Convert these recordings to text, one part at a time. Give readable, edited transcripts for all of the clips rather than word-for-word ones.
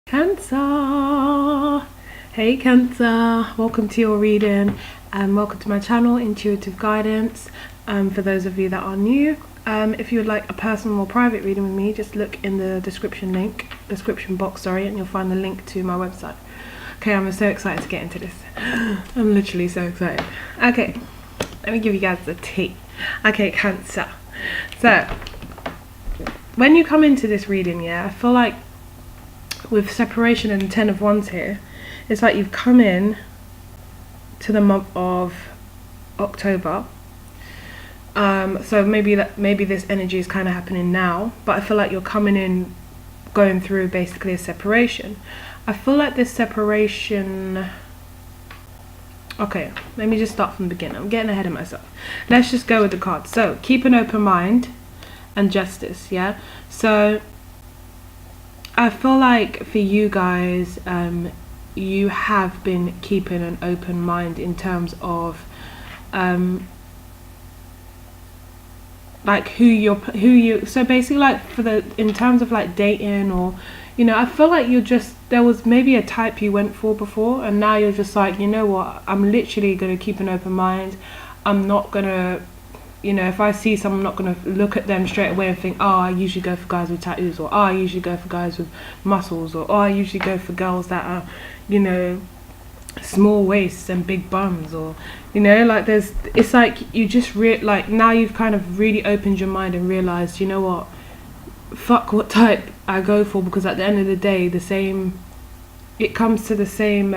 Cancer! Hey Cancer! Welcome to your reading and welcome to my channel, Intuitive Guidance. For those of you that are new, if you would like a personal or private reading with me, just look in the description box, and you'll find the link to my website. Okay, I'm so excited to get into this. I'm literally so excited. Okay, let me give you guys the tea. Okay, Cancer. So, when you come into this reading, I feel like with Separation and 10 of Wands here, it's like you've come in to the month of October. So maybe this energy is kind of happening now, but I feel like you're coming in, going through basically a separation. I feel like this separation. Okay, let me just start from the beginning. I'm getting ahead of myself. Let's just go with the cards. So keep an open mind and justice. Yeah. So I feel like for you guys, you have been keeping an open mind in terms of like who you so basically, like in terms of like dating, or I feel like there was maybe a type you went for before, and now you're just like, you know what, I'm literally gonna keep an open mind. I'm not gonna, if I see someone, I'm not going to look at them straight away and think, oh, I usually go for guys with tattoos, or oh, I usually go for guys with muscles, or oh, I usually go for girls that are, small waists and big bums, or, like it's like you just like now you've kind of really opened your mind and realised, you know what, fuck what type I go for, because at the end of the day, it comes to the same,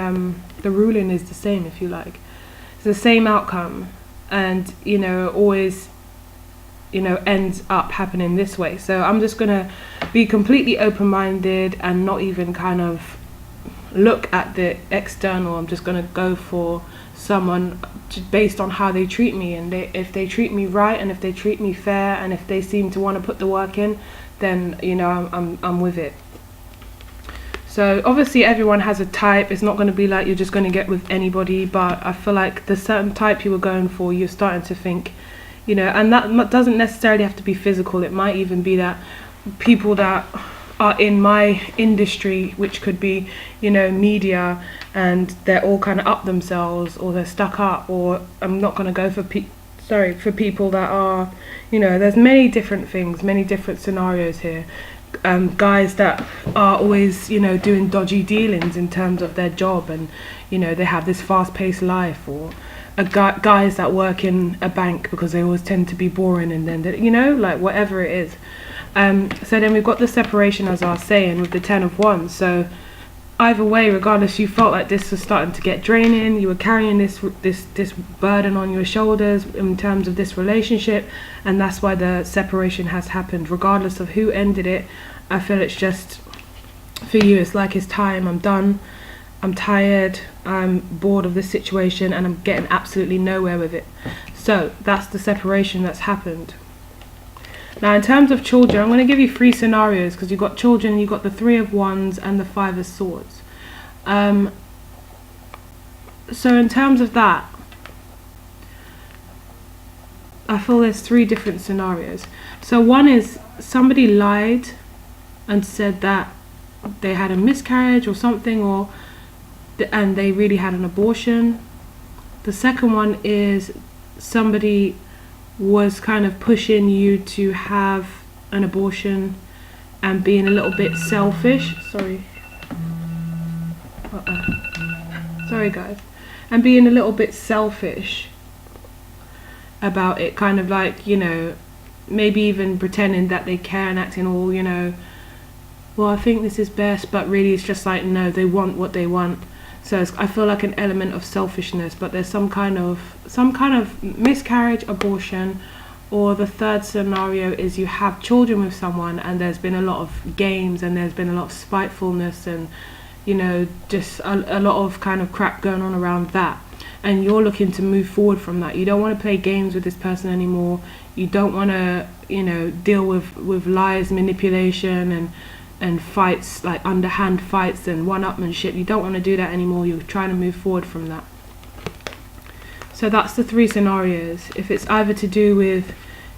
the ruling is the same, if you like. It's the same outcome. And always ends up happening this way. So I'm just gonna be completely open-minded and not even kind of look at the external. I'm just gonna go for someone based on how they treat me, and if they treat me right, and if they treat me fair, and if they seem to want to put the work in, then I'm with it. So obviously everyone has a type. It's not going to be like you're just going to get with anybody, but I feel like the certain type you were going for, you're starting to think, and that doesn't necessarily have to be physical. It might even be that people that are in my industry, which could be, media, and they're all kind of up themselves, or they're stuck up, or I'm not going to go for for people that are, there's many different things, many different scenarios here. Guys that are always doing dodgy dealings in terms of their job, and they have this fast-paced life, or guys that work in a bank because they always tend to be boring, and then like whatever it is. So then we've got the separation, as I was saying, with the 10 of Wands. So either way, regardless, you felt like this was starting to get draining. You were carrying this burden on your shoulders in terms of this relationship, and that's why the separation has happened. Regardless of who ended it, I feel it's just, for you, it's like it's time. I'm done. I'm tired. I'm bored of this situation, and I'm getting absolutely nowhere with it. So that's the separation that's happened. Now, in terms of children, I'm going to give you 3 scenarios, because you've got children, you've got the 3 of Wands and the 5 of Swords. So in terms of that, I feel there's 3 different scenarios. So one is somebody lied and said that they had a miscarriage or something, and they really had an abortion. The second one is somebody was kind of pushing you to have an abortion and being a little bit selfish. Sorry guys. And being a little bit selfish about it, kind of like, maybe even pretending that they care and acting all, well, I think this is best, but really it's just like, no, they want what they want. So I feel like an element of selfishness, but there's some kind of miscarriage, abortion, or the third scenario is you have children with someone, and there's been a lot of games, and there's been a lot of spitefulness, and just a lot of kind of crap going on around that, and you're looking to move forward from that. You don't want to play games with this person anymore. You don't want to deal with lies, manipulation, and fights, like underhand fights and one-upmanship. You don't want to do that anymore. You're trying to move forward from that. So that's the 3 scenarios. If it's either to do with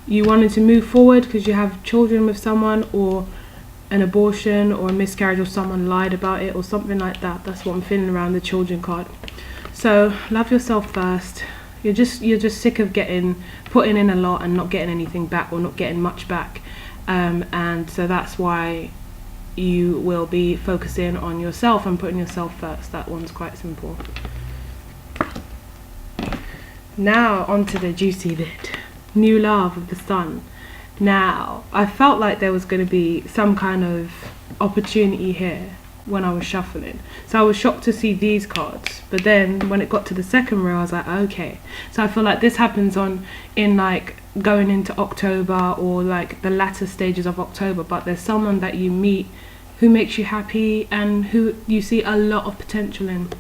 you wanting to move forward because you have children with someone, or an abortion or a miscarriage, or someone lied about it or something like that. That's what I'm feeling around the children card. So love yourself first. You're just sick of putting in a lot and not getting anything back, or not getting much back, and so that's why you will be focusing on yourself and putting yourself first. That one's quite simple. Now onto the juicy bit. New love of the sun. Now, I felt like there was going to be some kind of opportunity here when I was shuffling. So I was shocked to see these cards. But then when it got to the second row, I was like, okay. So I feel like this happens in like going into October, or like the latter stages of October. But there's someone that you meet who makes you happy and who you see a lot of potential in.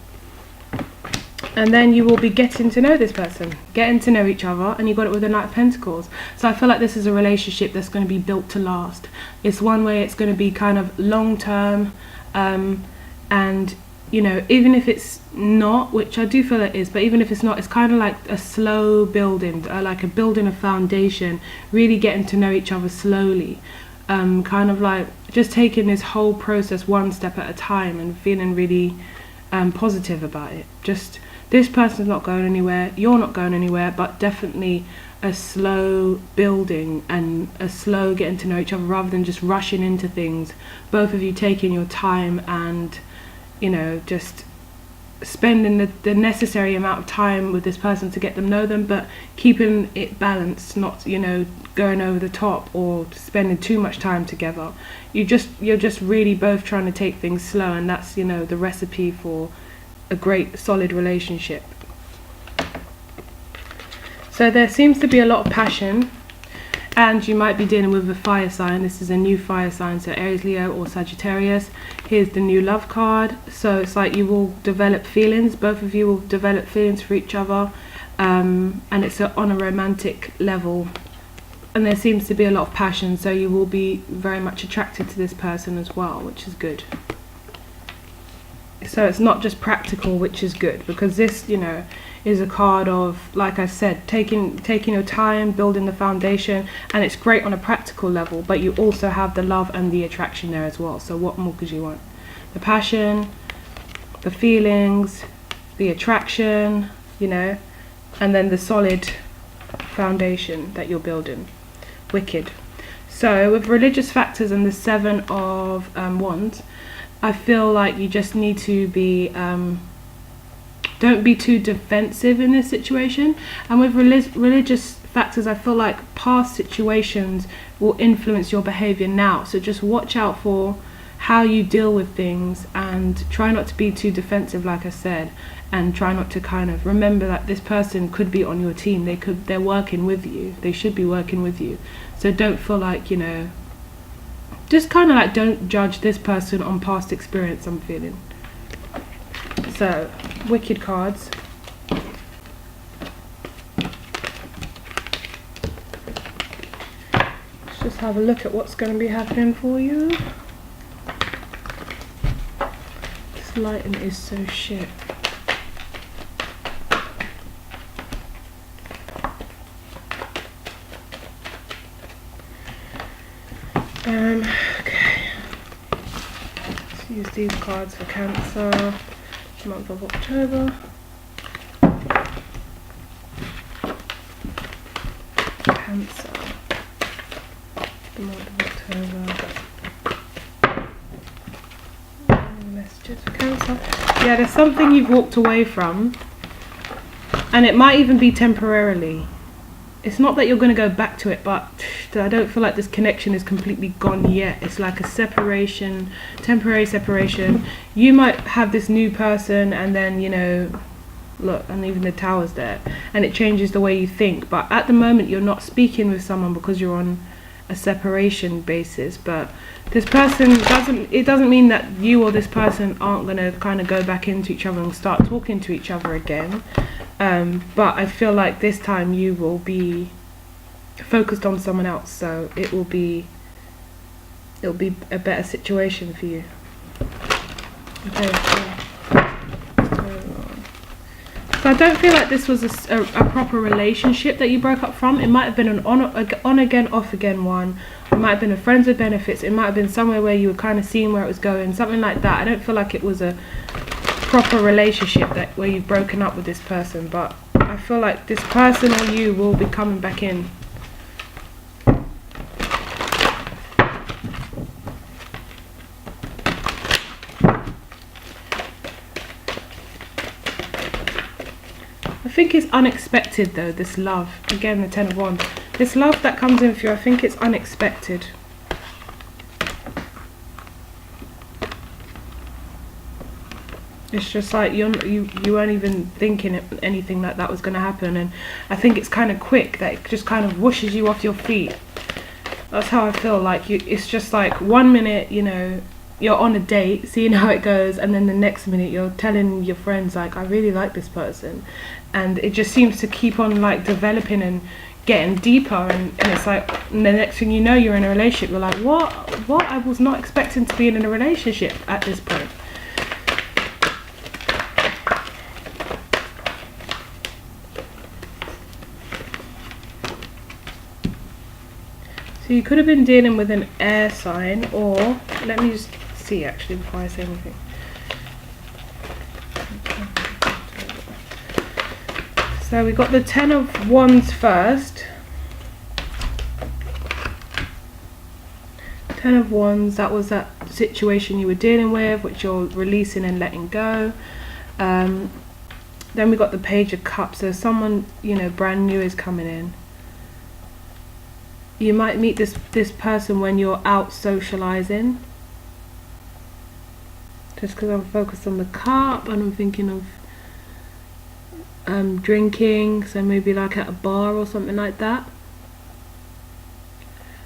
And then you will be getting to know this person, getting to know each other, and you got it with the Knight of Pentacles. So I feel like this is a relationship that's going to be built to last. It's one way it's going to be kind of long term, and you know, even if it's not, which I do feel it is, but even if it's not, it's kind of like a slow building, like a building a foundation, really getting to know each other slowly, kind of like just taking this whole process one step at a time and feeling really positive about it. Just this person's not going anywhere, you're not going anywhere, but definitely a slow building and a slow getting to know each other, rather than just rushing into things. Both of you taking your time and, you know, just spending the necessary amount of time with this person to get to know them, but keeping it balanced, not, you know, going over the top or spending too much time together. You're just really both trying to take things slow, and that's, you know, the recipe for a great solid relationship. So there seems to be a lot of passion, and you might be dealing with a fire sign. This is a new fire sign, so Aries, Leo or Sagittarius. Here's the new love card. So it's like you will develop feelings, both of you will develop feelings for each other, and it's on a romantic level, and there seems to be a lot of passion, so you will be very much attracted to this person as well, which is good. So it's not just practical, which is good, because this, you know, is a card of, like I said, taking your time, building the foundation, and it's great on a practical level, but you also have the love and the attraction there as well. So what more could you want? The passion, the feelings, the attraction, you know, and then the solid foundation that you're building. Wicked. So with religious factors and the Seven of Wands, I feel like you just need to be, don't be too defensive in this situation. And with religious factors, I feel like past situations will influence your behavior now. So just watch out for how you deal with things, and try not to be too defensive, like I said, and try not to kind of remember that this person could be on your team. They're working with you. They should be working with you. So don't feel like, you know, just kind of like don't judge this person on past experience, I'm feeling. So, wicked cards. Let's just have a look at what's going to be happening for you. This lighting is so shit. Okay. Let's use these cards for Cancer, month of October. Cancer, the month of October. Messages for Cancer. Yeah, there's something you've walked away from, and it might even be temporarily. It's not that you're going to go back to it, but I don't feel like this connection is completely gone yet. It's like a separation, temporary separation. You might have this new person, and then, you know, look, and even the Tower's there, and it changes the way you think. But at the moment, you're not speaking with someone because you're on a separation basis. But this person doesn't mean that you or this person aren't going to kind of go back into each other and start talking to each other again. But I feel like this time you will be focused on someone else, so it'll be a better situation for you. Okay, so So I don't feel like this was a proper relationship that you broke up from. It might have been an on again, off again one. It might have been a friends with benefits. It might have been somewhere where you were kind of seeing where it was going, something like that. I don't feel like it was a proper relationship where you've broken up with this person, but I feel like this person or you will be coming back in. I think it's unexpected though, this love. Again, the 10 of Wands. This love that comes in for you, I think it's unexpected. It's just like you weren't even thinking anything like that was going to happen, and I think it's kind of quick that it just kind of whooshes you off your feet. That's how I feel. Like it's just like 1 minute, you know, you're on a date, seeing how it goes, and then the next minute you're telling your friends like, I really like this person, and it just seems to keep on like developing and getting deeper, and it's like, and the next thing you know, you're in a relationship. You're like, what I was not expecting to be in a relationship at this point. So you could have been dealing with an air sign, or let me just see actually before I say anything. So we got the 10 of Wands first. 10 of Wands, that was that situation you were dealing with, which you're releasing and letting go. Then we got the Page of Cups. So someone, you know, brand new is coming in. You might meet this person when you're out socializing. Just because I'm focused on the cup and I'm thinking of drinking, so maybe like at a bar or something like that.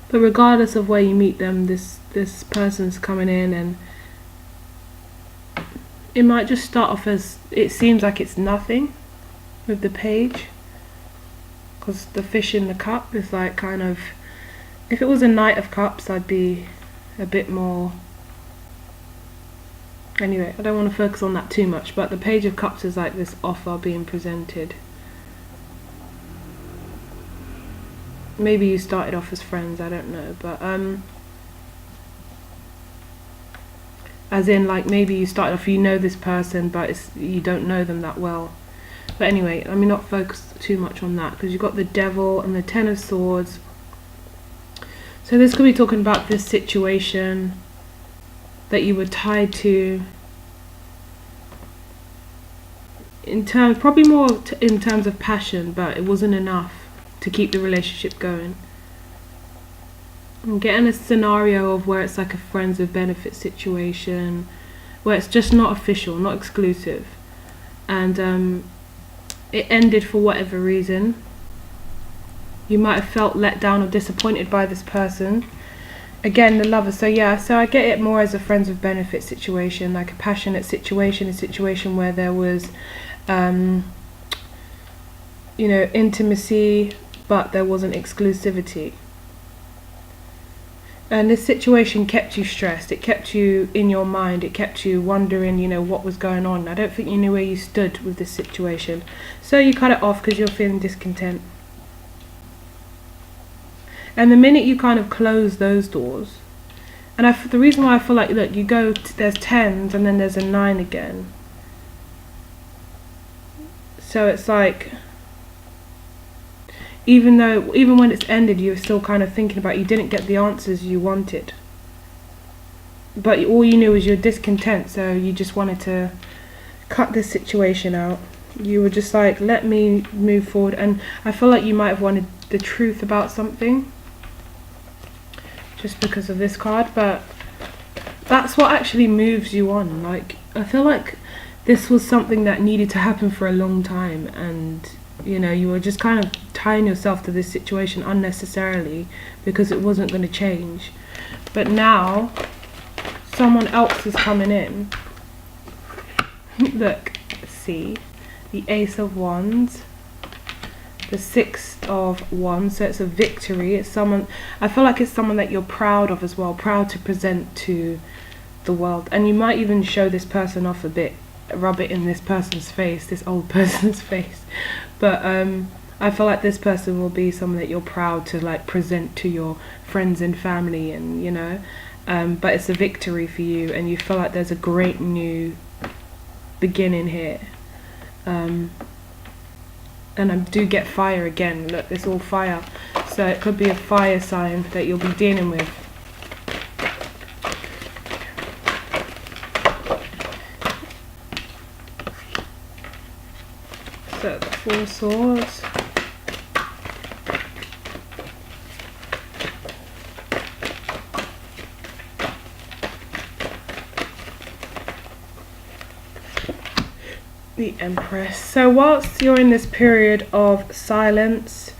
But regardless of where you meet them, this person's coming in, and it might just start off as, it seems like it's nothing with the page, because the fish in the cup is like kind of, if it was a Knight of Cups, I'd be a bit more. Anyway, I don't want to focus on that too much, but the Page of Cups is like this offer being presented. Maybe you started off as friends, I don't know, but as in like maybe you started off, you know this person, but you don't know them that well. But anyway, let me not focus too much on that, because you've got the Devil and the 10 of Swords. So this could be talking about this situation that you were tied to, in terms, probably more in terms of passion, but it wasn't enough to keep the relationship going. I'm getting a scenario of where it's like a friends with benefit situation, where it's just not official, not exclusive, and it ended for whatever reason. You might have felt let down or disappointed by this person. Again, the Lover. So yeah, so I get it more as a friends with benefit situation, like a passionate situation, a situation where there was, you know, intimacy, but there wasn't exclusivity. And this situation kept you stressed. It kept you in your mind. It kept you wondering, you know, what was going on. I don't think you knew where you stood with this situation. So you cut it off because you're feeling discontent. And the minute you kind of close those doors, and the reason why I feel like, look, you go, there's 10s and then there's a 9 again. So it's like, even when it's ended, you're still kind of thinking about, you didn't get the answers you wanted. But all you knew was you're discontent, so you just wanted to cut this situation out. You were just like, let me move forward. And I feel like you might have wanted the truth about something, just because of this card, but that's what actually moves you on. Like, I feel like this was something that needed to happen for a long time, and you know, you were just kind of tying yourself to this situation unnecessarily because it wasn't going to change. But now someone else is coming in. Look, see, the Ace of Wands, the 6 of Wands, so it's a victory. It's someone, I feel like it's someone that you're proud of as well, proud to present to the world. And you might even show this person off a bit rub it in this person's face, this old person's face, but I feel like this person will be someone that you're proud to like present to your friends and family, and you know, but it's a victory for you, and you feel like there's a great new beginning here. And I do get fire again. Look, it's all fire, so it could be a fire sign that you'll be dealing with. So the Four of Swords. The Empress. So whilst you're in this period of silence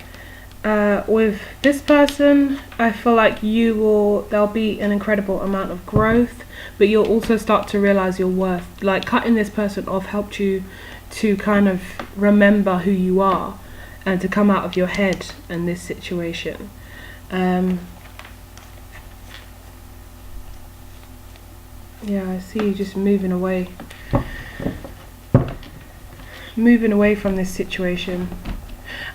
with this person, I feel like there'll be an incredible amount of growth, but you'll also start to realize your worth. Like cutting this person off helped you to kind of remember who you are and to come out of your head in this situation. Yeah, I see you just moving away from this situation.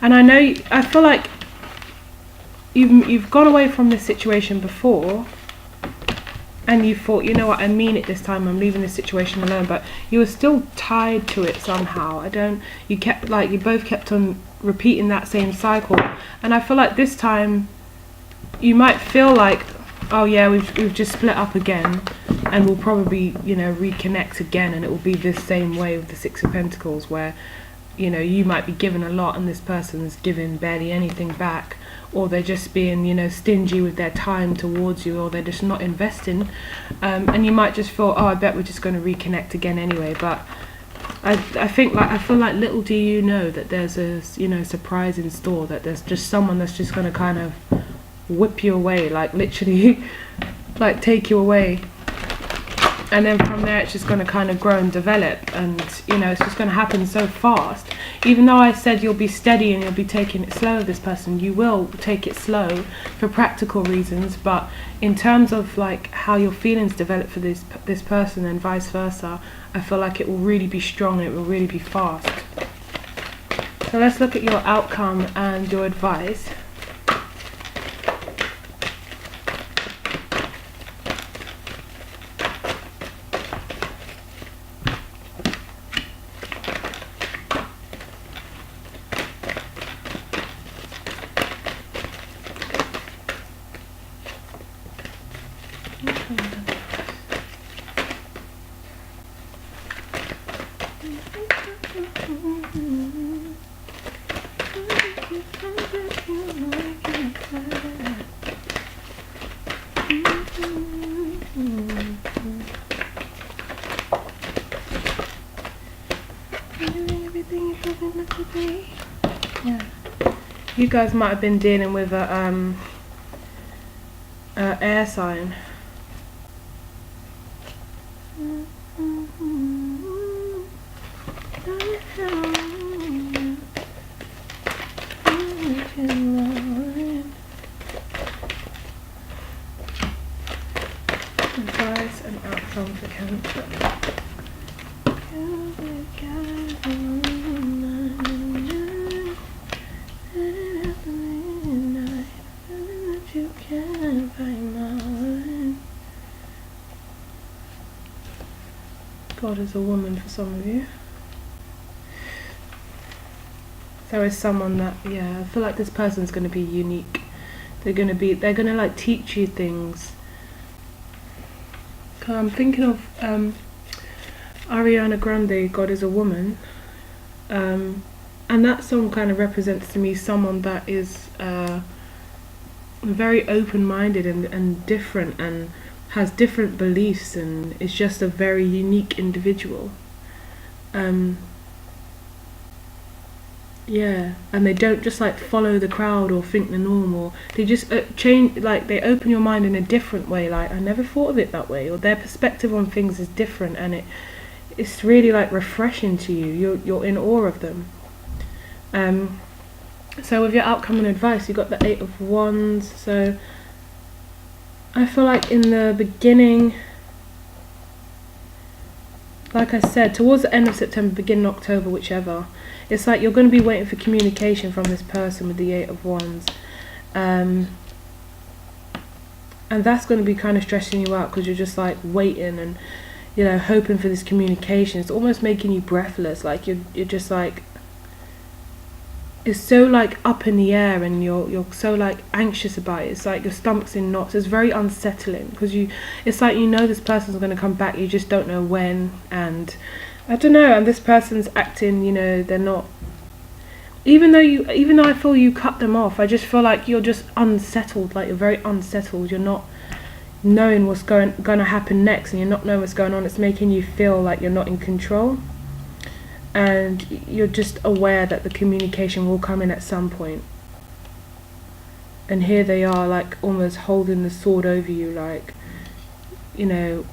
And I feel like you've gone away from this situation before, and you thought, you know what, I mean it this time, I'm leaving this situation alone, but you were still tied to it somehow. You both kept on repeating that same cycle, and I feel like this time you might feel like, oh yeah, we've just split up again, and we'll probably, you know, reconnect again, and it will be this same way with the Six of Pentacles, where, you know, you might be given a lot and this person's giving barely anything back, or they're just being, you know, stingy with their time towards you, or they're just not investing, and you might just feel, oh, I bet we're just going to reconnect again anyway. But I feel like little do you know that there's a, you know, surprise in store, that there's just someone that's just going to kind of whip you away, like literally like take you away, and then from there it's just going to kind of grow and develop, and you know, it's just going to happen so fast. Even though I said you'll be steady and you'll be taking it slow with this person, you will take it slow for practical reasons, but in terms of like how your feelings develop for this person and vice versa, I feel like it will really be strong and it will really be fast. So let's look at your outcome and your advice. Yeah. You guys might have been dealing with a air sign. Advice and outcome for Cancer. God is a woman for some of you. There is someone that, yeah, I feel like this person's going to be unique. They're going to like teach you things. I'm thinking of Ariana Grande, God is a Woman. And that song kind of represents to me someone that is very open-minded and different, and has different beliefs, and is just a very unique individual. Yeah, and they don't just like follow the crowd or think the norm, or they just change, like they open your mind in a different way, like I never thought of it that way, or their perspective on things is different, and it's really like refreshing to you. You're in awe of them. So with your outcome and advice, you got the 8 of Wands. So I feel like in the beginning like I said, towards the end of September, beginning of October, whichever, it's like you're going to be waiting for communication from this person with the 8 of Wands. And that's going to be kind of stressing you out because you're just like waiting and, you know, hoping for this communication. It's almost making you breathless. Like you're just like, it's so like up in the air and you're so like anxious about it. It's like your stomach's in knots. It's very unsettling because it's like, you know, this person's going to come back, you just don't know when. And I don't know, and this person's acting, you know, they're not, even though I feel you cut them off, I just feel like you're just unsettled. Like you're very unsettled. You're not knowing what's going to happen next, and you're not knowing what's going on. It's making you feel like you're not in control, and you're just aware that the communication will come in at some point. And here they are, like almost holding the sword over you, like, you know,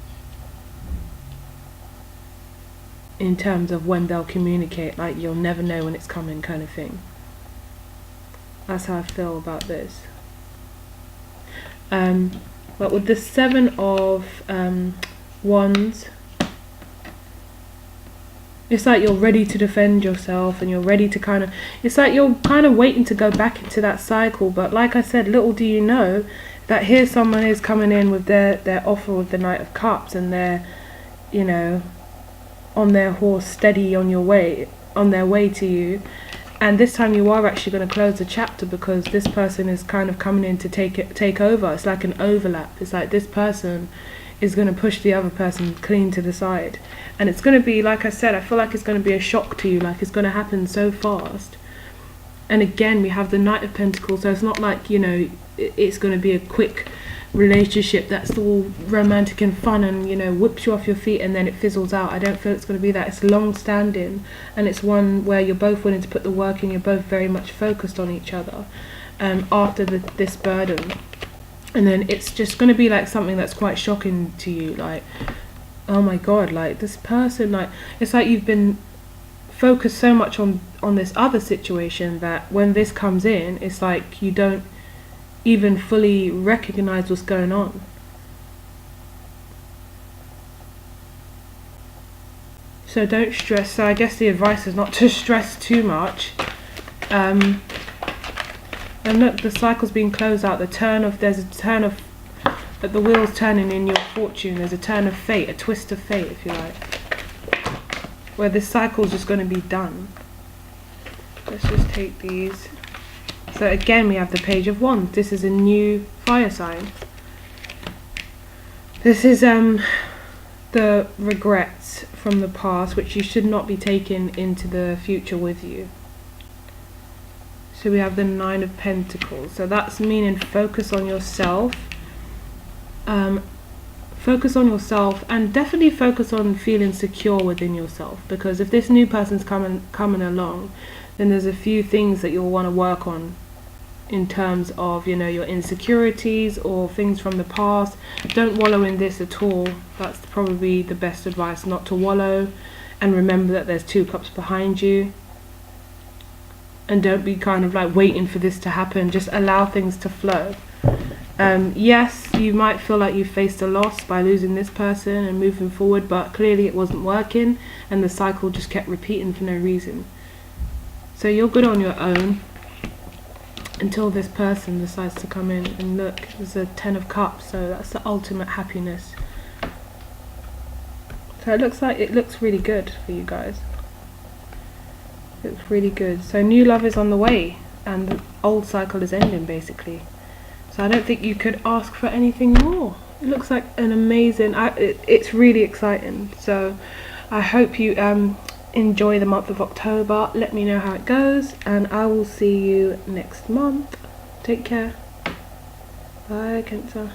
in terms of when they'll communicate, like you'll never know when it's coming, kind of thing. That's how I feel about this. But with the 7 of Wands, it's like you're ready to defend yourself, and you're ready to kind of, it's like you're kind of waiting to go back into that cycle. But like I said, little do you know that here someone is coming in with their offer with the Knight of Cups, and they're, you know, on their horse, steady on their way to you. And this time you are actually going to close the chapter, because this person is kind of coming in to take over. It's like an overlap. It's like this person is going to push the other person clean to the side, and it's going to be, like I said, I feel like it's going to be a shock to you. Like it's going to happen so fast. And again, we have the Knight of Pentacles, so it's not like, you know, it's going to be a quick relationship that's all romantic and fun and, you know, whips you off your feet and then it fizzles out. I don't feel it's going to be that. It's long standing, and it's one where you're both willing to put the work in. You're both very much focused on each other after this burden. And then it's just going to be like something that's quite shocking to you, like, oh my god, like this person, like it's like you've been focused so much on this other situation that when this comes in, it's like you don't even fully recognize what's going on. So don't stress. So I guess the advice is not to stress too much. And look, the cycle's being closed out. There's a turn of that the wheel's turning in your fortune. There's a turn of fate, a twist of fate, if you like, where this cycle's just going to be done. Let's just take these. So again, we have the Page of Wands. This is a new fire sign. This is the regrets from the past, which you should not be taking into the future with you. So we have the 9 of Pentacles. So that's meaning focus on yourself. Focus on yourself, and definitely focus on feeling secure within yourself, because if this new person's coming along, then there's a few things that you'll want to work on in terms of, you know, your insecurities or things from the past. Don't wallow in this at all. That's probably the best advice, not to wallow, and remember that there's 2 cups behind you. And don't be kind of like waiting for this to happen. Just allow things to flow. Yes, you might feel like you faced a loss by losing this person and moving forward, but clearly it wasn't working, and the cycle just kept repeating for no reason. So you're good on your own until this person decides to come in. And look, there's a 10 of Cups, so that's the ultimate happiness. So it looks really good for you guys. It's really good. So new love is on the way, and the old cycle is ending, basically. So I don't think you could ask for anything more. It looks like an amazing, it's really exciting. So I hope you enjoy the month of October. Let me know how it goes, and I will see you next month. Take care. Bye, Cancer.